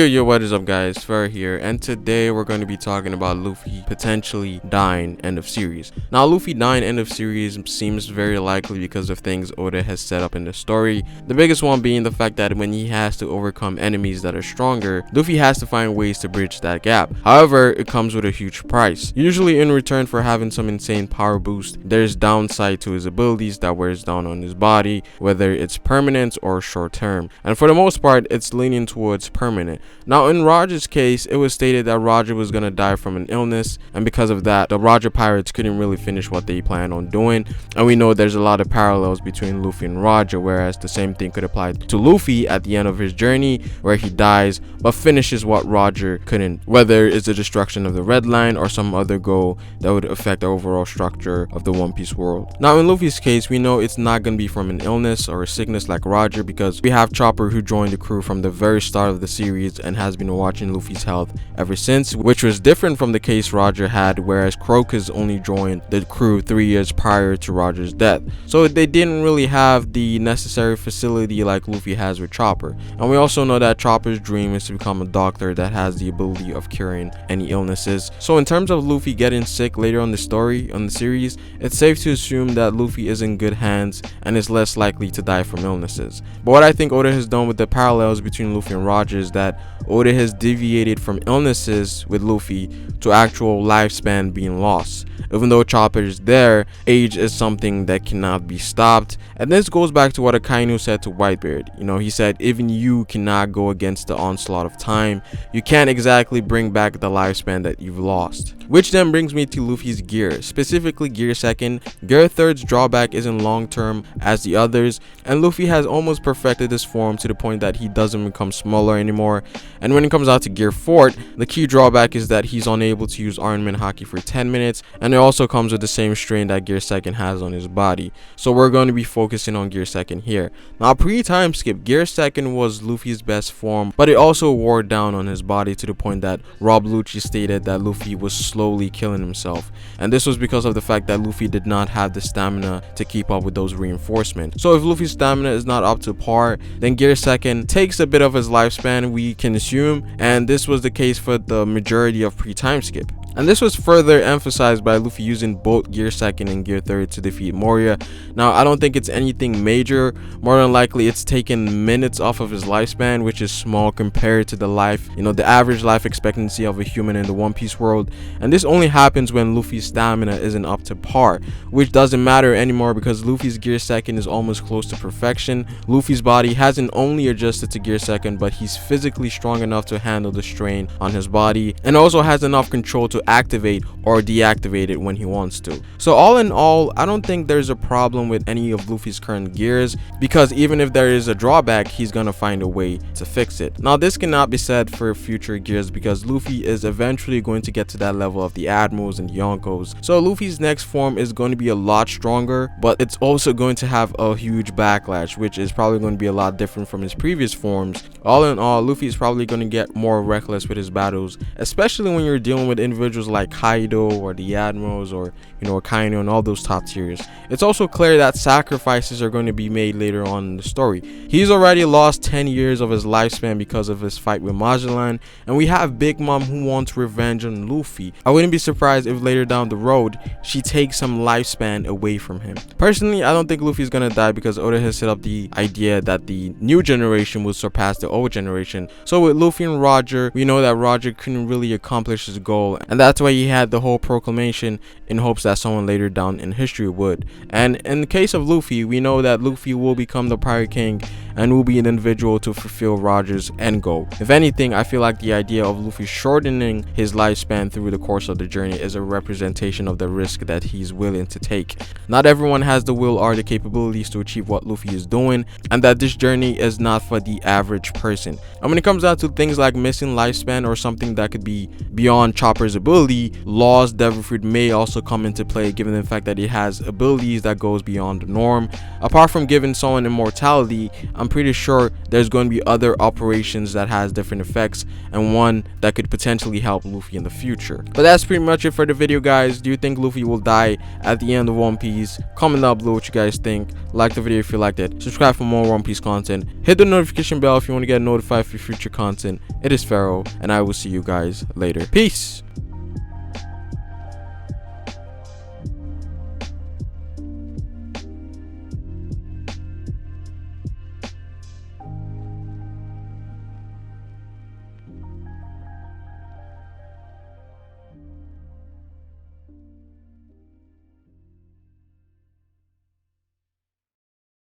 Yo, what is up guys, Fer here, and today we're going to be talking about Luffy potentially dying end of series. Now Luffy dying end of series seems very likely because of things Oda has set up in the story, the biggest one being the fact that when he has to overcome enemies that are stronger, Luffy has to find ways to bridge that gap. However, it comes with a huge price. Usually in return for having some insane power boost, there's downside to his abilities that wears down on his body, whether it's permanent or short term, and for the most part it's leaning towards permanent. Now in Roger's case, it was stated that Roger was gonna die from an illness, and because of that, the Roger pirates couldn't really finish what they planned on doing, and we know there's a lot of parallels between Luffy and Roger, whereas the same thing could apply to Luffy at the end of his journey, where he dies but finishes what Roger couldn't, whether it's the destruction of the Red Line or some other goal that would affect the overall structure of the One Piece world. Now in Luffy's case, we know it's not gonna be from an illness or a sickness like Roger, because we have Chopper, who joined the crew from the very start of the series and has been watching Luffy's health ever since, which was different from the case Roger had, whereas Crocus only joined the crew 3 years prior to Roger's death. So they didn't really have the necessary facility like Luffy has with Chopper. And we also know that Chopper's dream is to become a doctor that has the ability of curing any illnesses. So in terms of Luffy getting sick later on the story, on the series, it's safe to assume that Luffy is in good hands and is less likely to die from illnesses. But what I think Oda has done with the parallels between Luffy and Roger is that Oda has deviated from illnesses with Luffy to actual lifespan being lost. Even though Chopper is there, age is something that cannot be stopped, and this goes back to what Akainu said to Whitebeard. You know, he said even you cannot go against the onslaught of time. You can't exactly bring back the lifespan that you've lost. Which then brings me to Luffy's gear, specifically Gear Second. Gear Third's drawback isn't long term as the others, and Luffy has almost perfected this form to the point that he doesn't become smaller anymore. And when it comes out to Gear Fourth, the key drawback is that he's unable to use Armament Haki for 10 minutes, and it also comes with the same strain that Gear Second has on his body. So we're going to be focusing on Gear Second here. Now pre-time skip, Gear Second was Luffy's best form, but it also wore down on his body to the point that Rob Lucci stated that Luffy was slowly killing himself, and this was because of the fact that Luffy did not have the stamina to keep up with those reinforcements. So if Luffy's stamina is not up to par, then Gear Second takes a bit of his lifespan, we can assume, and this was the case for the majority of pre-time skip. And this was further emphasized by Luffy using both Gear Second and Gear Third to defeat Moria. Now I don't think it's anything major, more than likely it's taken minutes off of his lifespan, which is small compared to the average life expectancy of a human in the One Piece world, and this only happens when Luffy's stamina isn't up to par, which doesn't matter anymore because Luffy's Gear Second is almost close to perfection. Luffy's body hasn't only adjusted to Gear Second, but he's physically strong enough to handle the strain on his body, and also has enough control to activate or deactivate it when he wants to. So all in all, I don't think there's a problem with any of Luffy's current gears, because even if there is a drawback, he's gonna find a way to fix it. Now this cannot be said for future gears, because Luffy is eventually going to get to that level of the Admirals and Yonkos. So Luffy's next form is going to be a lot stronger, but it's also going to have a huge backlash, which is probably going to be a lot different from his previous forms. All in all, Luffy is probably going to get more reckless with his battles, especially when you're dealing with individuals like Kaido or the Admirals, or Akainu and all those top tiers. It's also clear that sacrifices are going to be made later on in the story. He's already lost 10 years of his lifespan because of his fight with Magellan, and we have Big Mom who wants revenge on Luffy. I wouldn't be surprised if later down the road she takes some lifespan away from him. Personally, I don't think Luffy's gonna die because Oda has set up the idea that the new generation will surpass the old generation. So with Luffy and Roger, we know that Roger couldn't really accomplish his goal, and that's why he had the whole proclamation in hopes that someone later down in history would. And in the case of Luffy, we know that Luffy will become the Pirate King and will be an individual to fulfill Roger's end goal. If anything, I feel like the idea of Luffy shortening his lifespan through the course of the journey is a representation of the risk that he's willing to take. Not everyone has the will or the capabilities to achieve what Luffy is doing, and that this journey is not for the average person. And when it comes down to things like missing lifespan or something that could be beyond Chopper's ability, ability, Law's Devil Fruit may also come into play, given the fact that it has abilities that goes beyond the norm. Apart from giving someone immortality, I'm pretty sure there's going to be other operations that has different effects, and one that could potentially help Luffy in the future. But that's pretty much it for the video, guys. Do you think Luffy will die at the end of One Piece? Comment down below what you guys think. Like the video if you liked it. Subscribe for more One Piece content. Hit the notification bell if you want to get notified for future content. It is Pharaoh, and I will see you guys later. Peace.